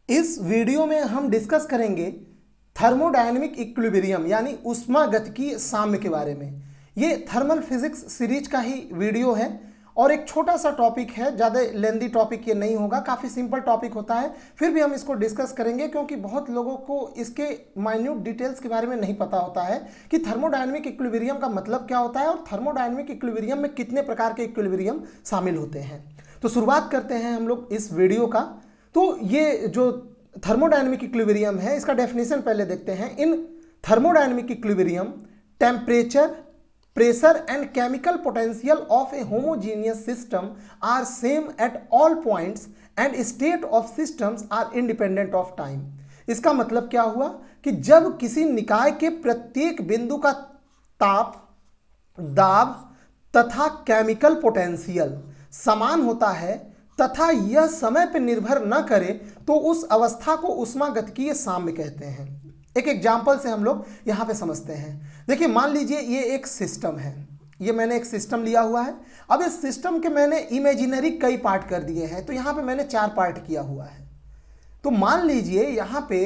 इस वीडियो में हम डिस्कस करेंगे थर्मोडायनेमिक इक्विलिब्रियम यानी ऊष्मागतिकीय साम्य के बारे में। ये थर्मल फिजिक्स सीरीज का ही वीडियो है और एक छोटा सा टॉपिक है, ज़्यादा लेंदी टॉपिक ये नहीं होगा, काफ़ी सिंपल टॉपिक होता है। फिर भी हम इसको डिस्कस करेंगे क्योंकि बहुत लोगों को इसके माइन्यूट डिटेल्स के बारे में नहीं पता होता है कि थर्मोडायनेमिक इक्विलिब्रियम का मतलब क्या होता है और थर्मोडायनेमिक इक्विलिब्रियम में कितने प्रकार के इक्विलिब्रियम शामिल होते हैं। तो शुरुआत करते हैं हम लोग इस वीडियो का। तो ये जो थर्मोडायनेमिक इक्विलिब्रियम है इसका डेफिनेशन पहले देखते हैं। इन thermodynamic equilibrium temperature, pressure and chemical potential of a homogeneous system are same at all points and state of systems are independent of time। इसका मतलब क्या हुआ कि जब किसी निकाय के प्रत्येक बिंदु का ताप, दाब तथा केमिकल पोटेंशियल समान होता है तथा यह समय पर निर्भर न करे तो उस अवस्था को ऊष्मागतिकीय साम्य कहते हैं। एक एग्जाम्पल से हम लोग यहाँ पे समझते हैं। देखिए, मान लीजिए ये एक सिस्टम है, ये मैंने एक सिस्टम लिया हुआ है। अब इस सिस्टम के मैंने इमेजिनरी कई पार्ट कर दिए हैं, तो यहाँ पे मैंने 4 पार्ट किया हुआ है। तो मान लीजिए यहाँ पे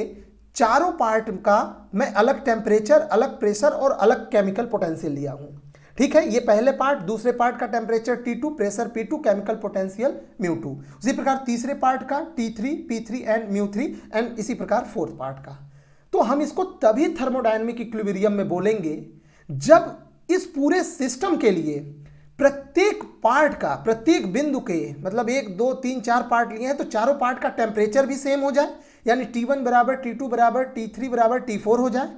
चारों पार्ट का मैं अलग टेम्परेचर, अलग प्रेशर और अलग केमिकल पोटेंशियल लिया हूँ। ठीक है, ये पहले पार्ट, दूसरे पार्ट का temperature T2, pressure P2, chemical potential μ2। उसी प्रकार तीसरे पार्ट का T3, P3 एंड μ3 एंड इसी प्रकार फोर्थ पार्ट का। तो हम इसको तभी थर्मोडायनेमिक इक्विलिब्रियम में बोलेंगे जब इस पूरे सिस्टम के लिए प्रत्येक पार्ट का, प्रत्येक बिंदु के, मतलब 1 2 3 4 पार्ट लिए हैं तो चारों पार्ट का टेम्परेचर भी सेम हो जाए, यानी T1 बराबर T2 बराबर T3 बराबर T4 हो जाए,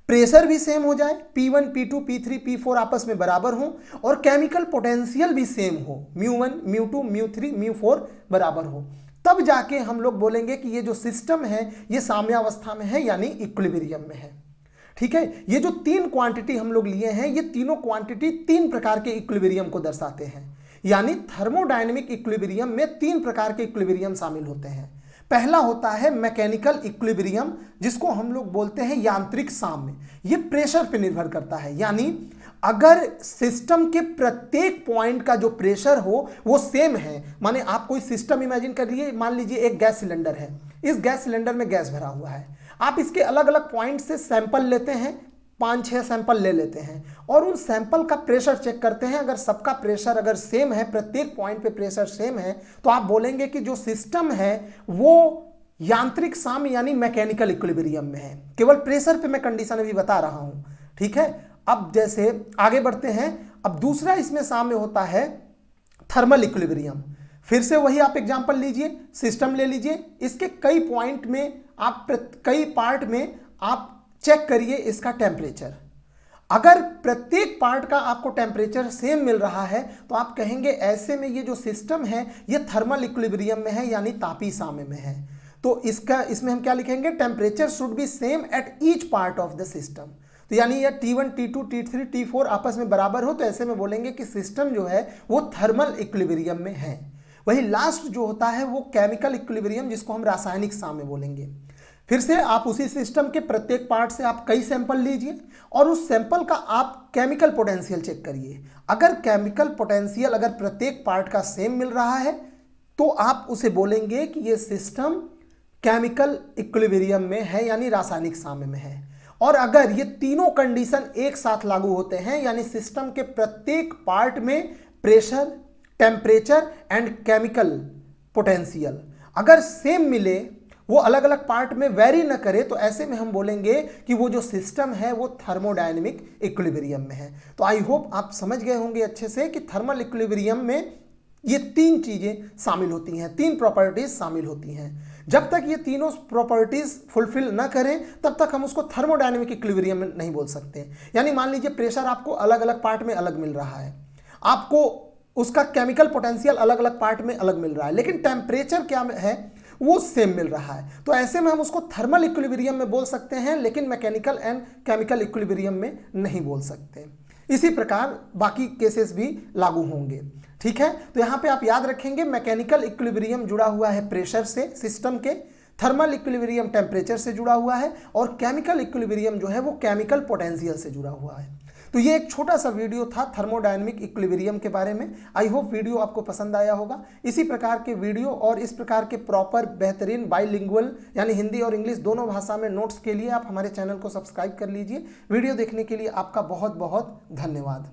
प्रेशर भी सेम हो जाए, P1 P2 P3 P4 आपस में बराबर हो और केमिकल पोटेंशियल भी सेम हो, μ1 μ2 μ3 μ4 बराबर हो। तब जाके हम लोग बोलेंगे कि ये जो सिस्टम है ये साम्यावस्था में है यानी इक्विलिब्रियम में है। ठीक है, ये जो 3 क्वांटिटी हम लोग लिए हैं, ये तीनों क्वांटिटी 3 प्रकार के इक्विलिब्रियम को दर्शाते हैं। यानी थर्मोडायनेमिक इक्विलिब्रियम में 3 प्रकार के इक्विलिब्रियम शामिल होते हैं। पहला होता है मैकेनिकल इक्विलिब्रियम, जिसको हम लोग बोलते हैं यांत्रिक साम्य। ये प्रेशर पे निर्भर करता है, यानी अगर सिस्टम के प्रत्येक पॉइंट का जो प्रेशर हो वो सेम है। माने आप कोई सिस्टम इमेजिन करिए, मान लीजिए एक गैस सिलेंडर है, इस गैस सिलेंडर में गैस भरा हुआ है, आप इसके अलग अलग पॉइंट से सैंपल लेते हैं, 5-6 सैंपल ले लेते हैं और उन सैंपल का प्रेशर चेक करते हैं। अगर सबका प्रेशर अगर सेम है, प्रत्येक पॉइंट पे प्रेशर सेम है, तो आप बोलेंगे कि जो सिस्टम है वो यांत्रिक साम्य यानी मैकेनिकल इक्विलिब्रियम में है। केवल प्रेशर पे मैं कंडीशन अभी बता रहा हूं। ठीक है, अब जैसे आगे बढ़ते हैं। अब दूसरा इसमें साम्य होता है थर्मल इक्विलिब्रियम। फिर से वही आप एग्जांपल लीजिए, सिस्टम ले लीजिए, इसके कई पॉइंट में आप, कई पार्ट में आप चेक करिए इसका टेम्परेचर। अगर प्रत्येक पार्ट का आपको टेम्परेचर सेम मिल रहा है तो आप कहेंगे ऐसे में ये जो सिस्टम है ये थर्मल इक्विलिब्रियम में है यानी तापीय साम्य में है। तो इसमें हम क्या लिखेंगे, temperature should be same at each part of the system. तो यानी ये T1 T2 T3 T4 आपस में बराबर हो तो ऐसे में बोलेंगे कि सिस्टम जो है वो थर्मल इक्विलिब्रियम में है। वही लास्ट जो होता है वो केमिकल इक्विलिब्रियम, जिसको हम रासायनिक साम्य बोलेंगे। फिर से आप उसी सिस्टम के प्रत्येक पार्ट से आप कई सैंपल लीजिए और उस सैंपल का आप केमिकल पोटेंशियल चेक करिए। अगर केमिकल पोटेंशियल अगर प्रत्येक पार्ट का सेम मिल रहा है तो आप उसे बोलेंगे कि ये सिस्टम केमिकल इक्विलिब्रियम में है यानी रासायनिक साम्य में है। और अगर ये तीनों कंडीशन एक साथ लागू होते हैं, यानी सिस्टम के प्रत्येक पार्ट में pressure, temperature and chemical potential अगर सेम मिले, वो अलग अलग पार्ट में वेरी न करे, तो ऐसे में हम बोलेंगे कि वो जो सिस्टम है वो थर्मोडायनेमिक इक्विलिब्रियम में है। तो आई होप आप समझ गए होंगे अच्छे से कि थर्मल इक्विलिब्रियम में ये 3 चीजें शामिल होती हैं, 3 प्रॉपर्टीज शामिल होती हैं। जब तक ये तीनों प्रॉपर्टीज फुलफिल ना करें तब तक हम उसको थर्मोडायनेमिक इक्विलिब्रियम में नहीं बोल सकते। यानी मान लीजिए प्रेशर आपको अलग अलग पार्ट में अलग मिल रहा है, आपको उसका केमिकल पोटेंशियल अलग अलग पार्ट में अलग मिल रहा है, लेकिन टेम्परेचर क्या है वो सेम मिल रहा है। तो ऐसे में हम उसको थर्मल इक्विलिब्रियम में बोल सकते हैं, लेकिन मैकेनिकल एंड केमिकल इक्विलिब्रियम में नहीं बोल सकते। इसी प्रकार बाकी केसेस भी लागू होंगे। ठीक है, तो यहाँ पे आप याद रखेंगे मैकेनिकल इक्विलिब्रियम जुड़ा हुआ है प्रेशर से सिस्टम के, थर्मल इक्विलिब्रियम टेम्परेचर से जुड़ा हुआ है और केमिकल इक्विलिब्रियम जो है वो केमिकल पोटेंशियल से जुड़ा हुआ है। तो ये एक छोटा सा वीडियो था थर्मोडायनेमिक इक्विलिब्रियम के बारे में। आई होप वीडियो आपको पसंद आया होगा। इसी प्रकार के वीडियो और इस प्रकार के प्रॉपर बेहतरीन बाइलिंगुअल यानी हिंदी और इंग्लिश दोनों भाषा में नोट्स के लिए आप हमारे चैनल को सब्सक्राइब कर लीजिए। वीडियो देखने के लिए आपका बहुत बहुत धन्यवाद।